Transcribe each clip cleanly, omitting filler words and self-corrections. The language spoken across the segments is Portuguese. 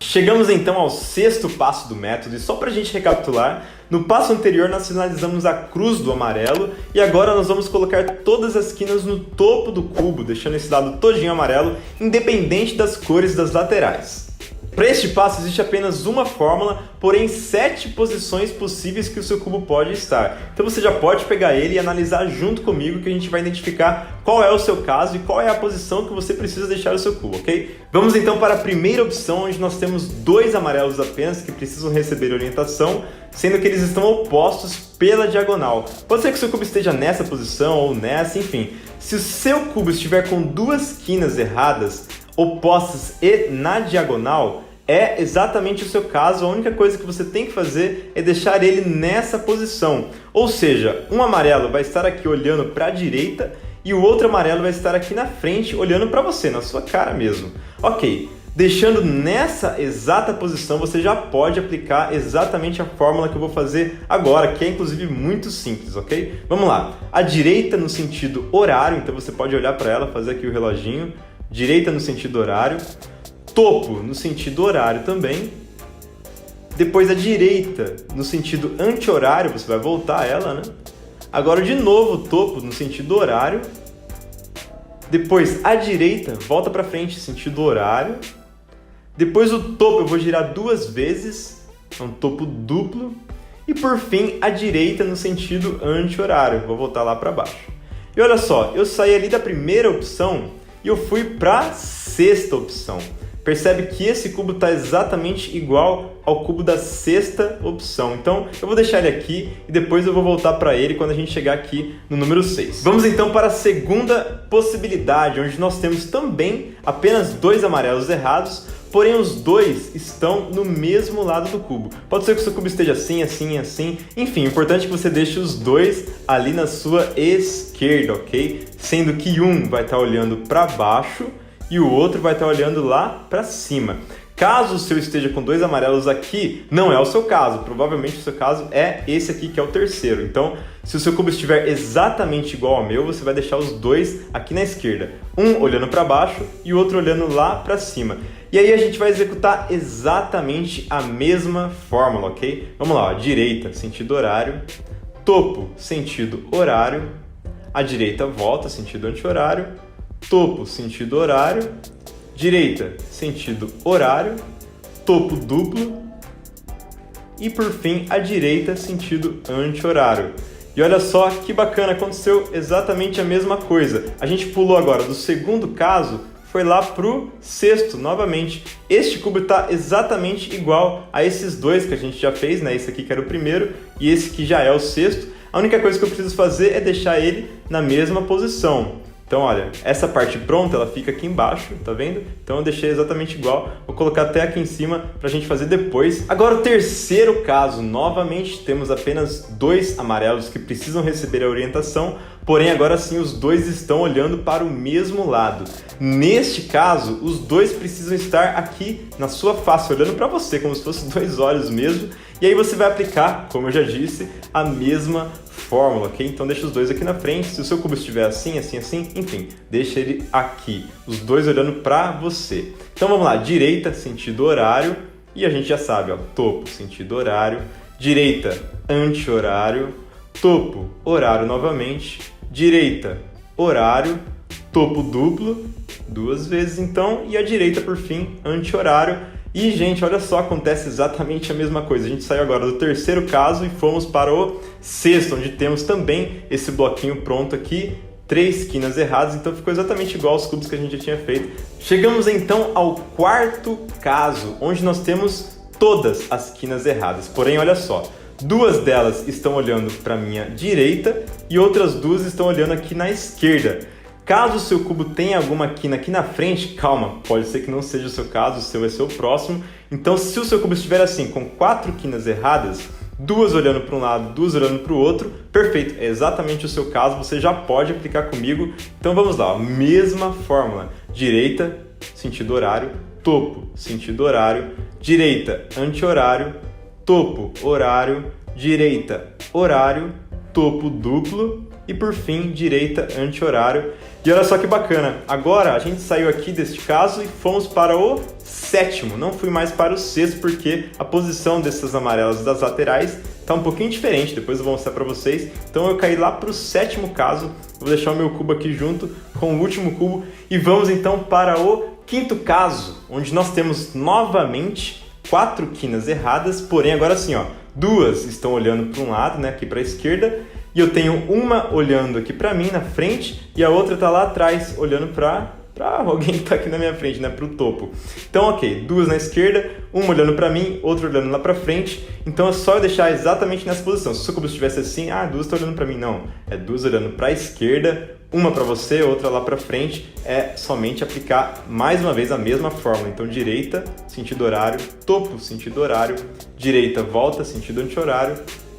Chegamos então ao sexto passo do método e só para a gente recapitular, no passo anterior nós finalizamos a cruz do amarelo e agora nós vamos colocar todas as quinas no topo do cubo, deixando esse lado todinho amarelo, independente das cores das laterais. Para este passo existe apenas uma fórmula, porém 7 posições possíveis que o seu cubo pode estar. Então você já pode pegar ele e analisar junto comigo que a gente vai identificar qual é o seu caso e qual é a posição que você precisa deixar o seu cubo, ok? Vamos então para a primeira opção, onde nós temos 2 amarelos apenas que precisam receber orientação, sendo que eles estão opostos pela diagonal. Pode ser que o seu cubo esteja nessa posição ou nessa, enfim. Se o seu cubo estiver com 2 quinas erradas, opostas e na diagonal, é exatamente o seu caso. A única coisa que você tem que fazer é deixar ele nessa posição. Ou seja, um amarelo vai estar aqui olhando para a direita e o outro amarelo vai estar aqui na frente olhando para você, na sua cara mesmo. Ok, deixando nessa exata posição, você já pode aplicar exatamente a fórmula que eu vou fazer agora, que é inclusive muito simples, ok? Vamos lá. A direita no sentido horário, então você pode olhar para ela, fazer aqui o reloginho. Direita no sentido horário, topo no sentido horário também. Depois a direita no sentido anti-horário, você vai voltar a ela, né? Agora de novo o topo no sentido horário. Depois a direita volta para frente, sentido horário. Depois o topo eu vou girar 2 vezes, é um topo duplo. E por fim a direita no sentido anti-horário, vou voltar lá para baixo. E olha só, eu saí ali da primeira opção e eu fui para a sexta opção. Percebe que esse cubo está exatamente igual ao cubo da sexta opção. Então eu vou deixar ele aqui e depois eu vou voltar para ele quando a gente chegar aqui no número 6. Vamos então para a segunda possibilidade, onde nós temos também apenas 2 amarelos errados, porém os 2 estão no mesmo lado do cubo. Pode ser que o seu cubo esteja assim, assim, assim. Enfim, o importante é que você deixe os 2 ali na sua esquerda, ok? Sendo que um vai estar olhando para baixo e o outro vai estar olhando lá para cima. Caso o seu esteja com 2 amarelos aqui, não é o seu caso. Provavelmente o seu caso é esse aqui, que é o terceiro. Então, se o seu cubo estiver exatamente igual ao meu, você vai deixar os 2 aqui na esquerda. Um olhando para baixo e o outro olhando lá para cima. E aí a gente vai executar exatamente a mesma fórmula, ok? Vamos lá, ó. Direita, sentido horário. Topo, sentido horário. A direita volta, sentido anti-horário. Topo, sentido horário. Direita, sentido horário. Topo duplo. E por fim, a direita, sentido anti-horário. E olha só que bacana, aconteceu exatamente a mesma coisa. A gente pulou agora do segundo caso, foi lá pro sexto novamente. Este cubo está exatamente igual a esses 2 que a gente já fez, né? Esse aqui que era o primeiro e esse que já é o sexto. A única coisa que eu preciso fazer é deixar ele na mesma posição. Então, olha, essa parte pronta, ela fica aqui embaixo, tá vendo? Então eu deixei exatamente igual, vou colocar até aqui em cima pra gente fazer depois. Agora o terceiro caso, novamente temos apenas 2 amarelos que precisam receber a orientação, porém agora sim os 2 estão olhando para o mesmo lado. Neste caso, os 2 precisam estar aqui na sua face, olhando para você, como se fossem 2 olhos mesmo. E aí você vai aplicar, como eu já disse, a mesma fórmula, ok? Então deixa os 2 aqui na frente, se o seu cubo estiver assim, assim, assim, enfim, deixa ele aqui, os 2 olhando para você. Então vamos lá, direita, sentido horário, e a gente já sabe, ó, topo, sentido horário, direita, anti-horário, topo, horário novamente, direita, horário, topo duplo, 2 vezes então, e a direita por fim, anti-horário. E, gente, olha só, acontece exatamente a mesma coisa. A gente saiu agora do terceiro caso e fomos para o sexto, onde temos também esse bloquinho pronto aqui, 3 quinas erradas, então ficou exatamente igual aos cubos que a gente já tinha feito. Chegamos então ao quarto caso, onde nós temos todas as quinas erradas. Porém, olha só, 2 delas estão olhando para a minha direita e outras 2 estão olhando aqui na esquerda. Caso o seu cubo tenha alguma quina aqui na frente, calma, pode ser que não seja o seu caso, o seu vai ser o próximo. Então, se o seu cubo estiver assim, com 4 quinas erradas, 2 olhando para um lado, 2 olhando para o outro, perfeito, é exatamente o seu caso, você já pode aplicar comigo. Então vamos lá, mesma fórmula, direita, sentido horário, topo, sentido horário, direita, anti-horário, topo, horário, direita, horário, topo duplo e por fim, direita, anti-horário. E olha só que bacana, agora a gente saiu aqui deste caso e fomos para o sétimo, não fui mais para o sexto porque a posição dessas amarelas das laterais está um pouquinho diferente, depois eu vou mostrar para vocês. Então eu caí lá para o sétimo caso, vou deixar o meu cubo aqui junto com o último cubo e vamos então para o quinto caso, onde nós temos novamente 4 quinas erradas, porém agora sim, ó, 2 estão olhando para um lado, né, aqui para a esquerda, e eu tenho uma olhando aqui para mim na frente e a outra está lá atrás olhando para alguém que está aqui na minha frente, né, para o topo. Então, ok, 2 na esquerda, uma olhando para mim, outra olhando lá para frente. Então é só eu deixar exatamente nessa posição. Se o seu cubo estivesse assim, 2 estão olhando para mim, não. É 2 olhando para a esquerda, uma para você, outra lá para frente. É somente aplicar mais uma vez a mesma fórmula. Então direita, sentido horário, topo, sentido horário, direita, volta, sentido anti-horário,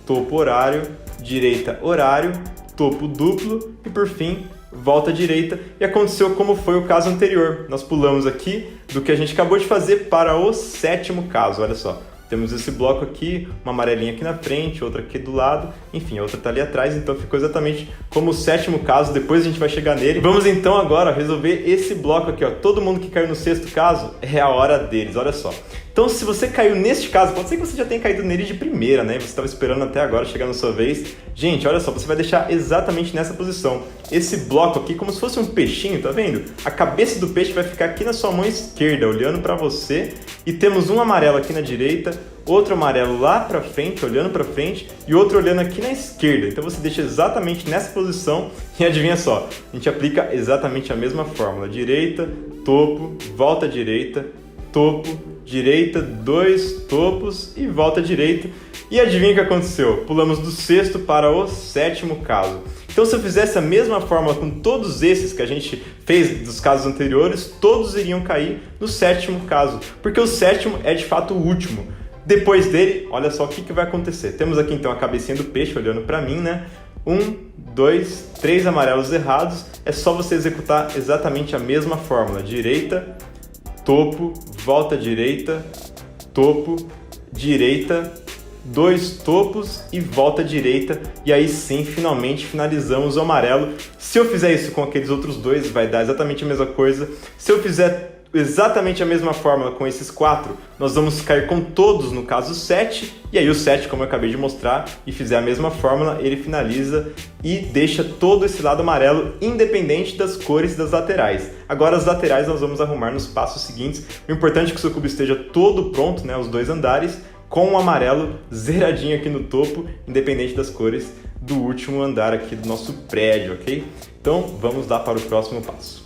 topo, horário, direita, horário, topo duplo e por fim volta à direita. E aconteceu como foi o caso anterior. Nós pulamos aqui do que a gente acabou de fazer para o sétimo caso. Olha só, temos esse bloco aqui, uma amarelinha aqui na frente, outra aqui do lado, enfim, a outra está ali atrás, então ficou exatamente como o sétimo caso, depois a gente vai chegar nele. Vamos então agora resolver esse bloco aqui, ó. Todo mundo que caiu no sexto caso, é a hora deles, olha só. Então, se você caiu neste caso, pode ser que você já tenha caído nele de primeira, né? Você estava esperando até agora chegar na sua vez. Gente, olha só, você vai deixar exatamente nessa posição. Esse bloco aqui, como se fosse um peixinho, tá vendo? A cabeça do peixe vai ficar aqui na sua mão esquerda, olhando para você. E temos um amarelo aqui na direita, outro amarelo lá para frente, olhando para frente, e outro olhando aqui na esquerda. Então, você deixa exatamente nessa posição e adivinha só, a gente aplica exatamente a mesma fórmula. Direita, topo, volta à direita, topo, direita, 2 topos e volta à direita. E adivinha o que aconteceu? Pulamos do sexto para o sétimo caso. Então, se eu fizesse a mesma fórmula com todos esses que a gente fez dos casos anteriores, todos iriam cair no sétimo caso, porque o sétimo é de fato o último. Depois dele, olha só o que vai acontecer. Temos aqui então a cabecinha do peixe olhando para mim, né? 1, 2, 3 amarelos errados. É só você executar exatamente a mesma fórmula. Direita, topo, volta à direita, topo, direita, 2 topos e volta à direita. E aí sim, finalmente finalizamos o amarelo. Se eu fizer isso com aqueles outros 2, vai dar exatamente a mesma coisa. Se eu fizer exatamente a mesma fórmula com esses 4, nós vamos cair com todos no caso 7, e aí o 7, como eu acabei de mostrar, e fizer a mesma fórmula, ele finaliza e deixa todo esse lado amarelo independente das cores das laterais. Agora as laterais nós vamos arrumar nos passos seguintes. O importante é que o seu cubo esteja todo pronto, né, os 2 andares, com o amarelo zeradinho aqui no topo, independente das cores do último andar aqui do nosso prédio, ok? Então vamos lá para o próximo passo.